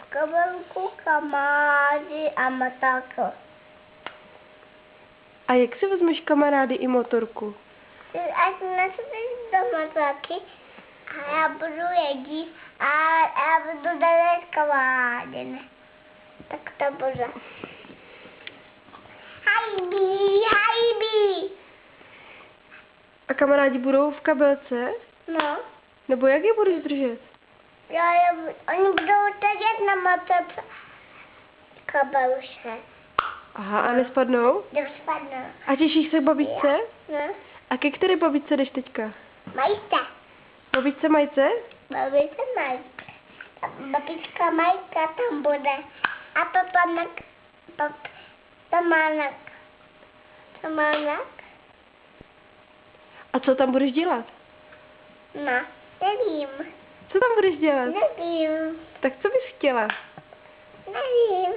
Kabelku, kamarády a motorku. A jak si vezmeš kamarády i motorku? Ať nasadíš do motorky a já budu jedit a já budu dávat kamarády. Ne? Tak to bude. Hajbí. A kamarádi budou v kabelce? No. Nebo jak je budeš držet? Oni budou sedět na motorce. Kabeluše. Aha, a nespadnou? Nespadnou. A těšíš se k babičce? No. A ke které babičce jdeš teďka? Majte. Babičce Majce? Babička Majka. Babička Majka tam bude. A Tománek. A co tam budeš dělat? No, nevím. Co tam budeš dělat? Nevím. Tak co bys chtěla? Nevím.